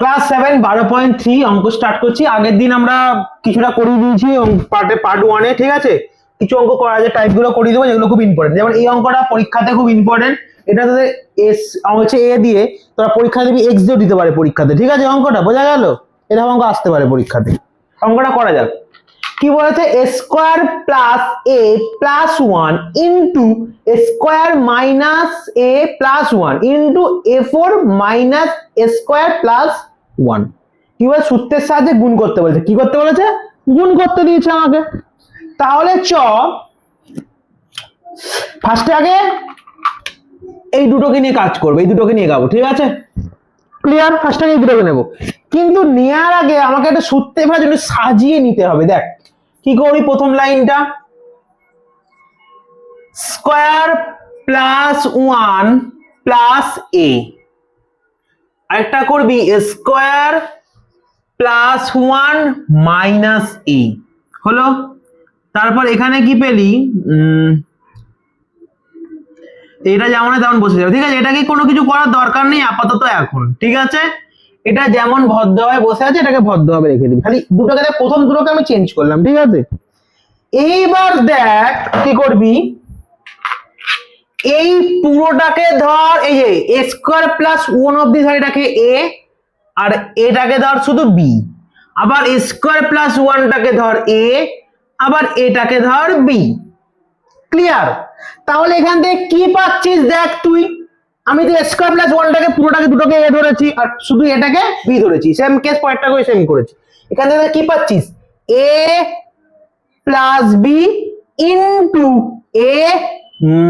Class 7 12.3 অঙ্ক start করছি। আগের দিন আমরা কিছুটা করিয়ে দিয়েছি পার্ট 1 এ, ঠিক আছে? কিছু অঙ্ক করা আছে, টাইপগুলো করিয়ে দেবো যেগুলো খুব ইম্পর্টেন্ট। যেমন এই অঙ্কটা পরীক্ষাতে খুব ইম্পর্টেন্ট। এটা তোদের এস হচ্ছে এ দিয়ে তোরা পরীক্ষা দিবি, এক্স দিয়েও দিতে পারে পরীক্ষাতে, ঠিক আছে? অঙ্কটা বোঝা গেল? এরকম অঙ্ক আসতে পারে পরীক্ষাতে। অঙ্কটা করা যাক। কি বলেছে? এ স্কোয়ার প্লাস এ প্লাস 1 ইন্টু এ স্কোয়ার মাইনাস এ প্লাস 1 ইন্টু a4 মাইনাস এ স্কোয়ার প্লাস 1। কি বলে? সূত্রের সাহায্যে গুণ করতে বলেছে। কি করতে বলেছে? গুণ করতে দিয়েছে আমাকে। তাহলে ফার্স্টে আগে এই দুটোকে নিয়ে কাজ করবে, এই দুটোকে নিয়ে গাবো, ঠিক আছে? ক্লিয়ার? ফার্স্টে এই দুটোকে নেবো, কিন্তু নেওয়ার আগে আমাকে একটা সূত্রে ফেলার জন্য সাজিয়ে নিতে হবে। দেখ কি করি, প্রথম লাইনটা স্কোয়ার প্লাস 1 প্লাস এ, আরেকটা করবি স্কোয়ার প্লাস 1 মাইনাস এ, হলো? তারপর এখানে কি পেলি? এটা যেমন তেমন বসে যাবে, ঠিক আছে? এটাকে কোনো কিছু করার দরকার নেই আপাতত এখন, ঠিক আছে? এটা যেমন ভদ্রভাবে বসে আছে এটাকে ভদ্রভাবে রেখে দিবি। খালি দুটোকে দেখ, প্রথম দুটোকে আমি চেঞ্জ করলাম, ঠিক আছে? এইবার দেখ কি করবি, এই পুরোটাকে ধর, এই যে এ স্কোয়ার প্লাস 1 অব্দি ধর এটাকে এ, আর এটাকে ধর শুধু বি। আবার এ স্কোয়ার প্লাস 1টাকে ধর এ, আবার এটাকে ধর বি। ক্লিয়ার? তাহলে এখান থেকে কি পাচ্ছিস দেখ তুই। আমি তো স্কোয়ার প্লাস 1টাকে পুরোটাকে দুটোকে এ ধরেছি, আর শুধু এটাকে বি ধরেছি। সেম কেস পরেরটা করে সেম করেছি। এখান থেকে কি পাচ্ছিস? এ plus B into A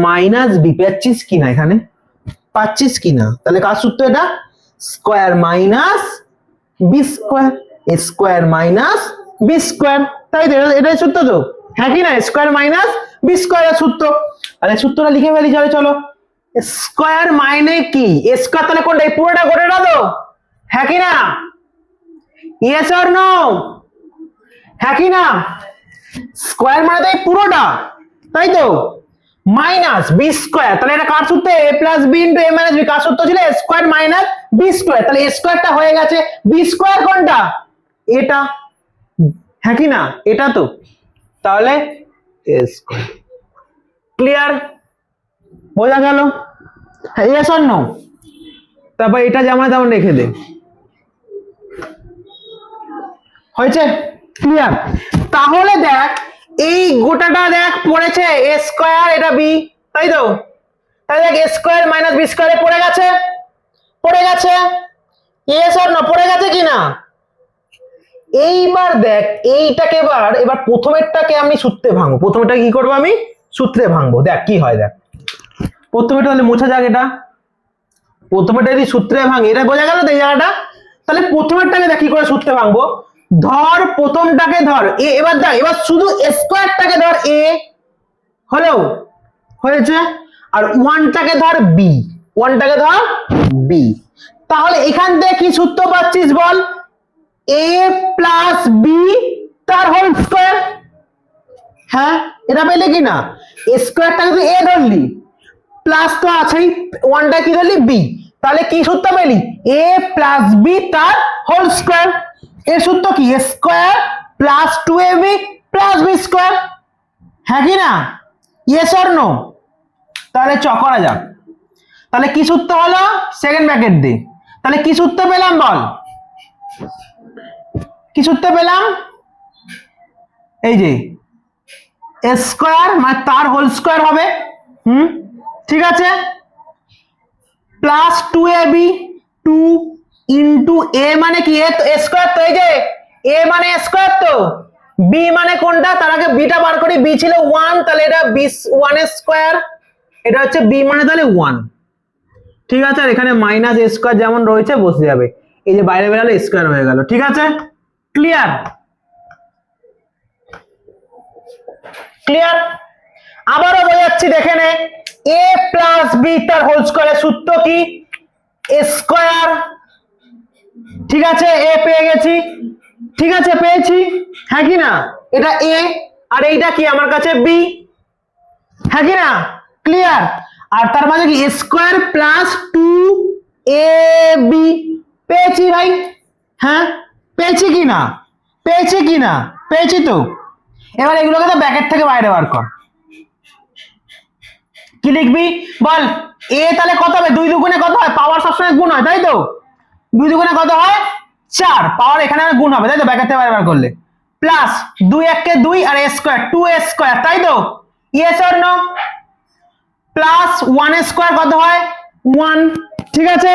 minus B. পাচ্ছিস কিনা? এখানে পাচ্ছিস কিনা? তাহলে কার সূত্র এটা? স্কোয়ার মাইনাস বি স্কোয়ার, এ স্কোয়ার মাইনাস বি স্কোয়ার, তাই তো? এটাই সূত্র তো, হ্যাঁ কি না? স্কোয়ার মাইনাস বি স্কোয়ারের সূত্র। তাহলে সূত্রটা লিখে ফেলি, চলো চলো। স্কোয়ার মাইনে কি? স্কোয়ার তাহলে কোনটা? এই পুরোটা গোটাটা তো, হ্যাঁ কি না? Yes or no? হ্যাঁ কি না? স্কোয়ার মানে তো এই পুরোটা, তাই তো? মাইনাস বি স্কোয়ার, তাহলে এটা কার সূত্র? এ plus B into A minus B. কার সূত্র ছিল? এ স্কোয়ার মাইনাস বি স্কোয়ার। তাহলে এ স্কোয়ারটা হয়ে গেছে, বি স্কোয়ার কোনটা? এটা, হ্যাঁ কি না? এটা তো। তাহলে এ স্কোয়ার। ক্লিয়ার? বোঝা গেল? Yes or no? তারপর এটা যেমন তেমন রেখে দে, হয়েছে? ক্লিয়ার? তাহলে দেখ এই গোটাটা দেখ পড়েছে এ স্কোয়ার, এটা বি, তাই তো? তাহলে দেখ এ স্কোয়ার মাইনাস বি স্কোয়ারে পড়ে গেছে, পড়ে গেছে। Yes or no? পড়ে গেছে কিনা? এইবার দেখ এইটাকে এবার প্রথমেরটাকে আমি সূত্রে ভাঙবো। প্রথমেরটা কি করবো? আমি সূত্রে ভাঙবো। দেখ কি হয়, দেখ প্রথমেটা তাহলে মোছা যাক। এটা প্রথমেটা যদি সূত্রে ভাঙি, এটা বোঝা গেল তো এই জায়গাটা? তাহলে প্রথমেরটাকে দেখ কি করে সূত্রে ভাঙবো। ধর প্রথমটাকে ধর এ, এবার দেখ এবার শুধু স্কোয়ারটাকে ধর এ, হলো? হয়েছে। আর 1টাকে ধর বি, 1টাকে ধর বি। তাহলে এখান থেকে কি সূত্র পাচ্ছিস বল? এ প্লাস বি তার হোল স্কোয়ার। হ্যাঁ, এটা পেলে কি না? স্কোয়ারটাকে তুই এ ধরলি, প্লাস তো আছেই, 1টা কি ধরলি? বি। তাহলে কি সূত্র পেলি? এ প্লাস বি তার হোল স্কোয়ার। এর সূত্র কি? Square plus 2ab plus B square, হ্যাঁ কি না? Yes or no? তাহলে করা যাক। তাহলে কি সূত্র হলো? সেকেন্ড ব্র্যাকেট দে। তাহলে কি সূত্র পেলাম বল? কি সূত্র পেলাম? এই যে স্কোয়ার মানে তার হোল স্কোয়ার হবে, ঠিক আছে, প্লাস 2ab, 2 ইন্টু এ মানে কি? এ তো স্কোয়ার, তো এই যে এ মানে স্কোয়ার, তো বি মানে কোনটা? তার আগে বিটা বার করি। বি ছিল 1, তাহলে এটা বি 1 এর স্কোয়ার, এটা হচ্ছে বি মানে তাহলে 1, ঠিক আছে? আর এখানে মাইনাস এ স্কোয়ার যেমন রয়েছে বসে যাবে, এই যে বাইরে বেরালে স্কোয়ার হয়ে গেল, ঠিক আছে? ক্লিয়ার? ক্লিয়ার? আবারও বোঝাচ্ছি, দেখে নে। এ প্লাস বি তার হোল স্কোয়ারের সূত্র কি? এ স্কোয়ার, ঠিক আছে? এ পেয়ে গেছি, ঠিক আছে? পেয়েছি, হ্যাঁ কি না? এটা এ, আর এইটা কি আমার কাছে? বি, হ্যাঁ কি না? ক্লিয়ার? আর তার মানে কি? স্কোয়ার প্লাস 2ab পেয়েছি ভাই। হ্যাঁ পেয়েছি কি না, পেয়েছি কি না, পেয়েছি তো। এবার এগুলোকে তো ব্র্যাকেট থেকে বাইরে বার কর। কি লিখবি বল? এ তাহলে কত হবে? 2 দুগুণে কত হয়? পাওয়ার সবসময় গুণ হয় তাই তো। 2 দুগুণে কত হয়? 4। পাওয়ার এখানে গুণ হবে তাই তো, ব্র্যাকেট থেকে বাইরে বার করলে। প্লাস 2 একে 2 আর a স্কয়ার 2a স্কয়ার তাই তো। Yes or no? Plus 1 square কত হয়? 1। ঠিক আছে,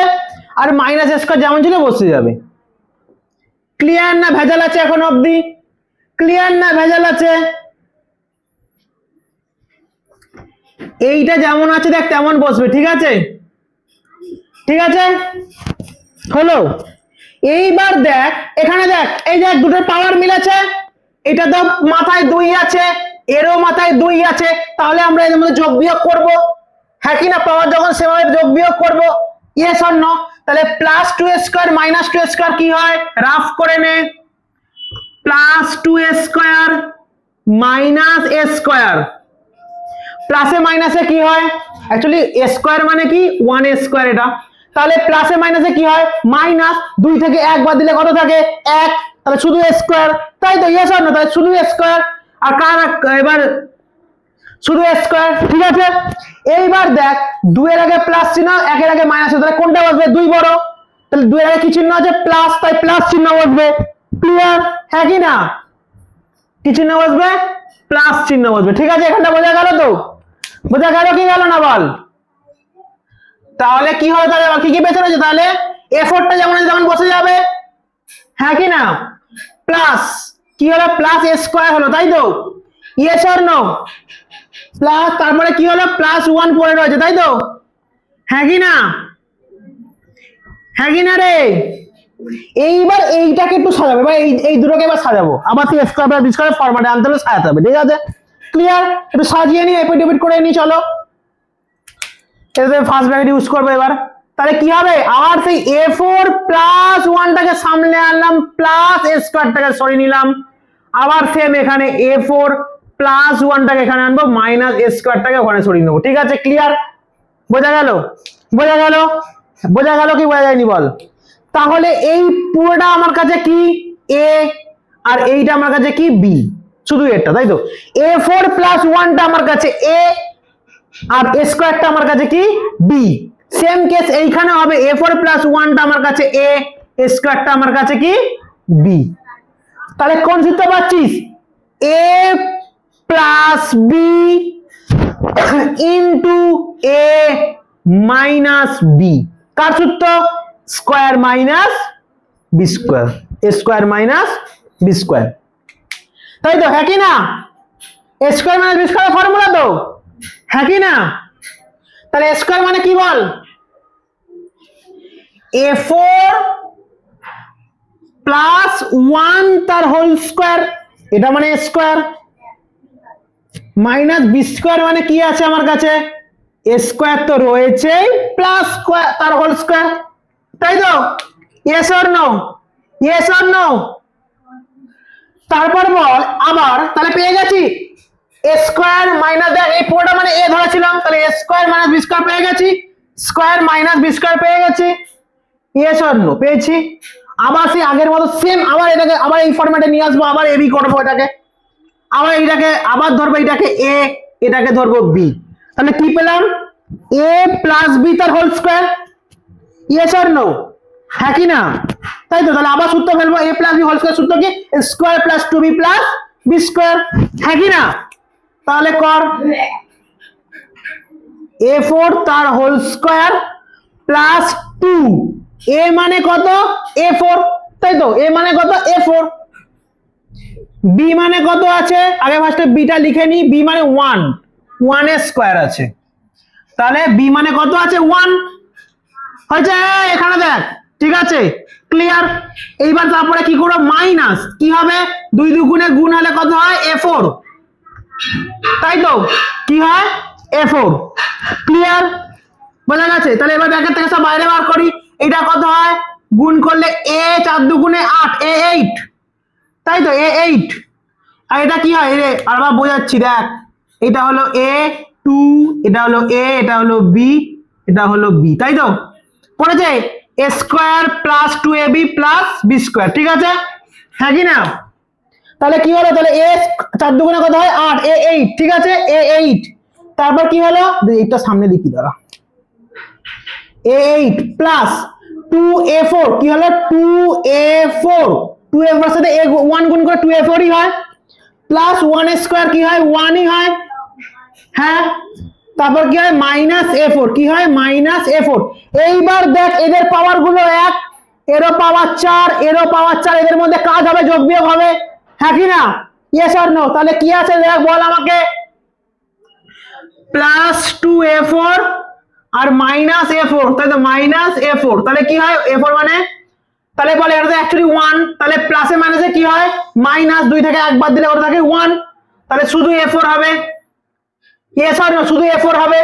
আর মাইনাস স্কয়ার যেমন ছিল বসে যাবে। ক্লিয়ার না ভেজাল আছে এখন অবধি? ক্লিয়ার না ভেজাল আছে? এইটা যেমন আছে দেখ তেমন বসবে, ঠিক আছে? ঠিক আছে, হলো। এইবার দেখ এখানে, দেখ এই দেখ দুটোর পাওয়ার মিলেছে। এটা তো মাথায় 2 আছে, এরও মাথায় 2 আছে, তাহলে আমরা এর মধ্যে যোগ বিয়োগ করব। হ্যাঁ কি না? পাওয়ার যখন সেভাবে যোগ বিয়োগ করব। Yes or no? তাহলে প্লাস 2 স্কয়ার মাইনাস 2 স্কয়ার কি হয়? রাফ করে নে। Plus 2 square minus a square. প্লাসে মাইনাসে কি হয়? অ্যাকচুয়ালি a স্কয়ার মানে কি 1 স্কয়ার এটা। তাহলে প্লাসে মাইনাসে কি হয়? মাইনাস 2 থেকে 1 বাদ দিলে কত থাকে? 1। তাহলে শুধু a স্কয়ার তাই তো। Yes or no? তাহলে শুধু a স্কয়ার। আর কার এবার শুধু a স্কয়ার। ঠিক আছে, এইবার দেখ 2 এর আগে প্লাস চিহ্ন, 1 এর আগে মাইনাস, তাহলে কোনটা বসবে? 2 বড়। তাহলে 2 এর আগে কি চিহ্ন আছে? প্লাস, তাই প্লাস চিহ্ন বসবে। ক্লিয়ার? হ্যাঁ কি না? কি চিহ্ন বসবে? প্লাস চিহ্ন বসবে। ঠিক আছে, এখানটা বোঝা গেল তো? বোঝা গেল কি গেল না বল? তাহলে কি হবে? তাহলে কি কি বেঁচে রয়েছে? তাহলে a4 টা যেমন আছে তেমন বসে যাবে। হ্যাঁ কি না? প্লাস কি হলো? প্লাস a স্কয়ার হলো তাই তো। Yes or no? প্লাস তারপরে কি হলো? প্লাস 1 পড়ে রয়েছে তাই তো। হ্যাঁ কি না? হ্যাঁ কি না রে? এইবার এইটাকে একটু সাজাবো, এবার এই দুটোকে এবার সাজাবো। আবার সেই স্কয়ার প্লাস বি স্কয়ার ফরম্যাটে আনতে হলে সাজাতে হবে। ঠিক আছে, ক্লিয়ার? একটু সাজিয়ে নিই, এপিট এপিট করে নিই, চলো। এটাতে ফার্স্ট ব্র্যাকেট ইউজ করবো এবার। তাহলে কি হবে? আবার সেই a4 প্লাস 1 টাকে সামনে আনলাম, প্লাস a স্কয়ারটাকে সরিয়ে নিলাম। আবার সেম এখানে a4 প্লাস 1 টাকে এখানে আনবো, মাইনাস a স্কয়ারটাকে ওখানে সরিয়ে নেবো। ঠিক আছে, ক্লিয়ার? বোঝা গেল? বোঝা গেল? বোঝা গেল কি বোঝা যায়নি বল? তাহলে এই পুরোটা আমার কাছে কি? a, আর এইটা আমার কাছে কি? b। শুধু এটা তাই তো। a4 প্লাস 1 টা আমার কাছে a, আর a স্কয়ারটা আমার কাছে কি? b। সেম কেস এইখানে হবে, a4 প্লাস 1 টা আমার কাছে a, a স্কয়ারটা আমার কাছে কি? b। তাহলে কোন সূত্র পাচ্ছিস? a plus b into a minus b। কার সূত্র? Square minus B square, a square minus B square তাই তো। হ্যাঁ কি না? a square minus B square formula তো। হ্যাঁ কি না? তাহলে a স্কয়ার মানে কি বল? a4 প্লাস 1 তার হোল স্কয়ার, এটা মানে a square, minus B square মানে কি আছে আমার কাছে? a স্কয়ার তো রয়েছে, প্লাস স্কয়ার তার হোল স্কয়ার তাই তো। Yes or no? Yes or no? তারপর বল আবার, তাহলে পেয়ে গেছি a স্কয়ার মাইনাস, দেখ এই পুরোটা মানে a ধরেছিলাম, তাহলে a square minus B square পেয়ে গেছি, স্কয়ার মাইনাস বি স্কয়ার পেয়ে গেছি। Yes or no? পেয়েছি। আবার সেই আগের মতো সেম, আবার এটাকে আবার এই ফরম্যাটে নিয়ে আসবো, আবার এবি করবো এটাকে, আবার এইটাকে আবার ধরবো, এটাকে a, এটাকে ধরবো b। তাহলে কি পেলাম? a প্লাস b তার whole square. Yes or no? হ্যাঁ কি না? তাই তো। তাহলে আবার সূত্র ফেলবো, a plus b whole square সূত্র কি? Square plus 2b plus b square. হ্যাঁ কি না? তাহলে কর, a4 তার হোল স্কয়ার প্লাস 2, a মানে কত? a4 তাই তো। a মানে কত? a4। b মানে কত আছে? আগে ফার্স্টে b টা লিখে নি, b মানে 1, 1 এর স্কয়ার আছে, তাহলে b মানে কত আছে? 1 হয়েছে। এখানে দেখ, ঠিক আছে, ক্লিয়ার? এইবার তারপরে কি করব? মাইনাস কি হবে? 2 দুগুণে গুণ হলে কত হয়? a4 তাই তো। কি হয়? a4। ক্লিয়ার? বোঝা গেছে? তাহলে এবার ব্র্যাকেট থেকে সব বাইরে বার করি। এটা কত হয়? গুণ করলে a 4 দুগুণে 8, a8 তাই তো, a8। আর এটা কি হয় রে? আবার বোঝাচ্ছি, দেখ এটা হলো a2, এটা হলো a, এটা হলো b, এটা হলো b তাই তো। পড়েছে? A square plus 2ab plus B square, ঠিক আছে? হ্যাঁ কি না? তাহলে কি হলো, তাহলে এ 4 দুগুণে কত হয় 8, এ 8, ঠিক আছে? এ 8, তারপর কি হলো, এইটা সামনে লিখি দাঁড়া, এ 8 প্লাস 2a4, কি হলো 2a4, 2a4 এর সাথে 1 গুণ করে 2a4 ই হয়, প্লাস 1 স্কোয়ার কি হয় 1 ই হয়, হ্যাঁ? তারপর কি হয় -a4, কি হয় -a4। এইবার দেখ এদের পাওয়ার গুলো এক, এরও পাওয়ার 4, এরও পাওয়ার 4, এদের মধ্যে কাজ হবে, যোগ বিয়োগ হবে, হ্যাঁ কি না? Yes or no? তাহলে কি আছে দেখ বল আমাকে, প্লাস 2a4 আর -a4, তাই তো -a4, তাহলে কি হয় a4 মানে, তাহলে বলে এটা তো অ্যাকচুয়ালি 1, তাহলে প্লাসে মাইনাসে কি হয় -2 থেকে একবার দিলে ওটা থাকে 1, তাহলে শুধু a4 হবে, ইয়েস অর নো? শুধু a4 হবে,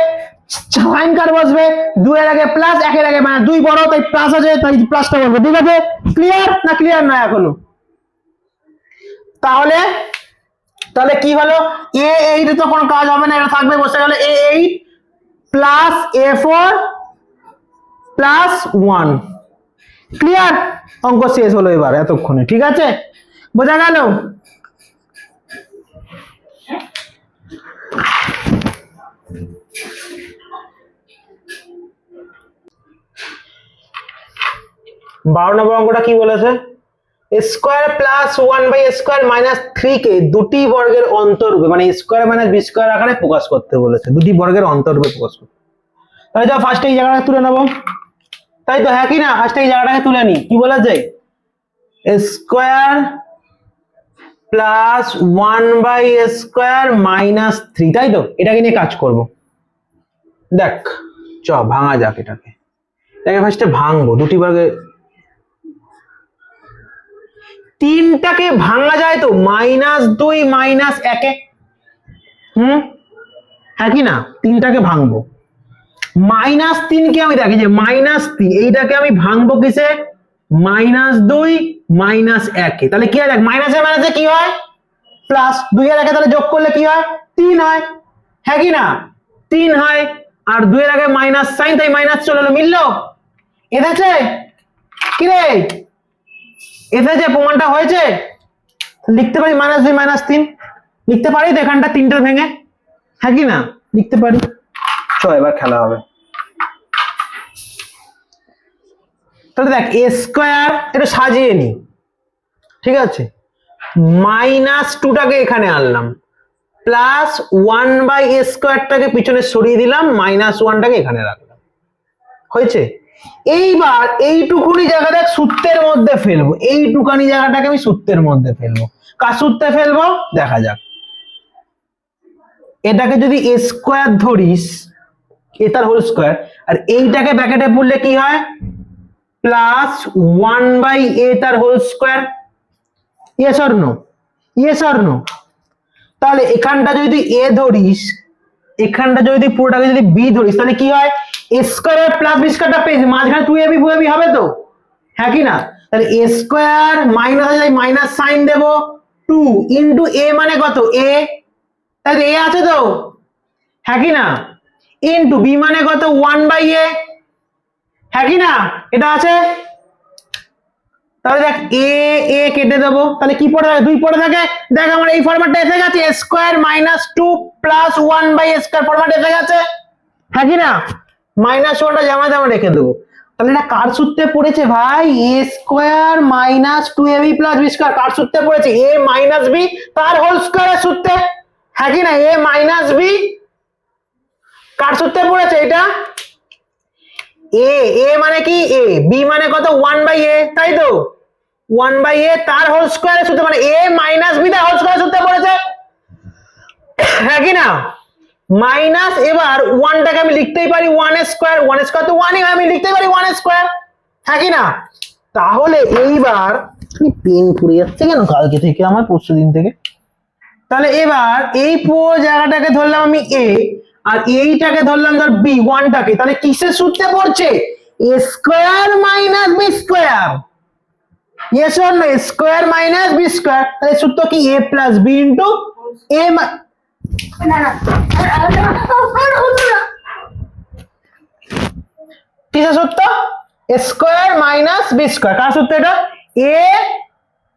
সাইন কার বসবে, 2 এর আগে প্লাস 1 এর আগে মানে 2 বড়, তাই প্লাস আছে, তাই প্লাসটা বলবো, ঠিক আছে? ক্লিয়ার না ক্লিয়ার না এখনো? তাহলে তাহলে কি হলো, a8 এ তো কোনো কাজ হবে না, এটা থাকবে, বসে গেল a8 plus a4 plus 1, clear? অঙ্ক শেষ হলো এবার এতক্ষণে, ঠিক আছে? বোঝা গেল? বারো নম্বর অঙ্কটা কি বলেছে, স্কোয়ার প্লাস 1/স্কোয়ার মাইনাস 3 কে দুটি বর্গের অন্তরূপে, মানে স্কোয়ার মাইনাস বি স্কোয়ার আকারে প্রকাশ করতে বলেছে, দুটি বর্গের অন্তরূপে প্রকাশ করতে। তাহলে যাও ফার্স্টে এই জায়গাটা তুলে নেবো, তাই তো? হ্যাঁ কি না? ফার্স্টে এই জায়গাটাকে তুলে নি, কি বলেছে, স্কোয়ার প্লাস 1/স্কোয়ার মাইনাস 3, তাই তো? এটাকে নিয়ে কাজ করব। দেখ চ ভাঙা যাক এটাকে ফার্স্টে ভাঙবো, দুটি বর্গের, 3টাকে ভাঙা যায় তো -2 -1 এ, হ্যাঁ কি না? 3টাকে ভাঙবো, -3 কে আমি দেখি যে -3, এইটাকে আমি ভাঙবো কিসে, -2 -1 এ, তাহলে কি হয় দেখ, মাইনাসে মাইনাসে কি হয় প্লাস, 2 এর আগে তাহলে যোগ করলে কি হয় 3 হয়, হ্যাঁ কি না? 3 হয়, আর 2 এর আগে মাইনাস সাইন, তাই মাইনাস চলে এলো, মিললো? এসেছে কি রে, এসেছে, প্রমাণটা হয়েছে? লিখতে পারি -2 -3, লিখতে পারি তো এখানটা 3টা ভেঙে, হ্যাঁ কি না? লিখতে পারি, চল এবার খেলা হবে। তাহলে দেখ এ স্কোয়ার, এটা সাজিয়ে নি, ঠিক আছে, -2টাকে এখানে আনলাম, প্লাস 1/স্কোয়ারটাকে পিছনে সরিয়ে দিলাম, -1টাকে এখানে রাখলাম, হয়েছে? এইবার এইটুকুনি জায়গা দেখ সূত্রের মধ্যে ফেলবো, এইটুকানি জায়গাটাকে আমি সূত্রের মধ্যে ফেলবো, কার সূত্রে ফেলবো দেখা যাক। এটাকে যদি এ স্কোয়ার ধরিস, এ তার হোল স্কোয়ার, আর এইটাকে ব্র্যাকেটে পড়লে কি হয় প্লাস 1/a তার whole square, yes or no? Yes or no? তাহলে এখানটা যদি এ ধরিস, এখানটা যদি পুরোটাকে যদি বি ধরিস, তাহলে কি হয় এ স্কোয়ার প্লাস বি স্কোয়ারটা পেয়েছি, মাঝখানে 2ab 4ab হবে তো, হ্যাঁ কি না? তাহলে এ স্কোয়ার মাইনাস আছে, মাইনাস সাইন দেবো 2 ইন্টু এ মানে কত এ, তাই এ আছে তো, হ্যাঁ কি না? ইন্টু বি মানে কত 1/a, হ্যাঁ কি না? এটা আছে, তাহলে দেখ এ এ কেটে দেবো, তাহলে কি পড়ে থাকে 2 পড়ে থাকে, দেখ আমার এই ফরম্যাটটা এসে গেছে, a স্কোয়ার -2 প্লাস 1/স্কোয়ার ফরম্যাট এসে গেছে, হ্যাঁ কি না? -1টা যেমন তেমন রেখে দেবো। তাহলে এটা কার সূত্রে পড়েছে ভাই, a square -2ab plus B square, কার সূত্রে পড়েছে, a মাইনাস বি তার হোল স্কোয়ারের সূত্রে, হ্যাঁ কি না? a মাইনাস বি কার সূত্রে পড়েছে, এটা এ, এ মানে কি এ, বি মানে কত 1/a, তাই তো 1/a তার হোল স্কোয়ারের সূত্রে, মানে a মাইনাস বি তার হোল স্কোয়ারের সূত্রে পড়েছে, হ্যাঁ কি না? মাইনাস, এবার 1টাকে আমি লিখতেই পারি 1 স্কোয়ার, 1 স্কোয়ার তো 1ই হয়, আমি লিখতেই পারি 1 স্কোয়ার, হ্যাঁ কি না? তাহলে এইবার পেন পুড়ে যাচ্ছে কেন কালকে থেকে, আমার পরশু দিন থেকে। তাহলে এবার এই পুরো জায়গাটাকে ধরলাম আমি এ, আর এইটাকে ধরলাম ধর বি, 1টাকে, তাহলে কিসের সূত্রে পড়ছে, A square minus B square, yes or no? Square minus B square, তাহলে সূত্র কি a plus B into A, কিসের সূত্র, স্কোয়ার মাইনাস বি স্কোয়ার, কার সূত্র এটা? A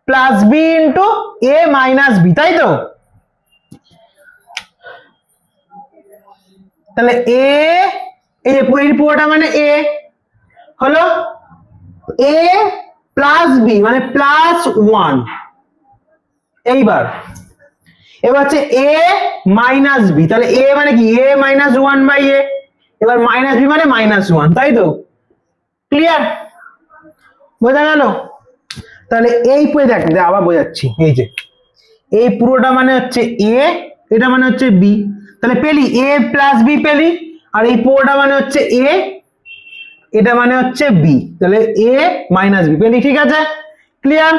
plus B into A minus B, তাই তো? তাহলে এ, এই যে পুরোটা মানে এ হলো, এ প্লাস বি মানে প্লাস ওয়ান। এবার হচ্ছে এ মাইনাস বি, তাহলে এ মানে কি? এ মাইনাস ওয়ান বাই এ। এবার মাইনাস বি মানে মাইনাস ওয়ান, তাই তো? ক্লিয়ার? বোঝা গেল? তাহলে এই দেখ আবার বোঝাচ্ছি, এই যে এই পুরোটা মানে হচ্ছে এ, এটা মানে হচ্ছে বি, তাহলে পেলি এ প্লাস বি পেলি, আর এই পুরোটা মানে হচ্ছে এ, এটা মানে হচ্ছে বি, তাহলে এ মাইনাস বি পেলি। ঠিক আছে? ক্লিয়ার?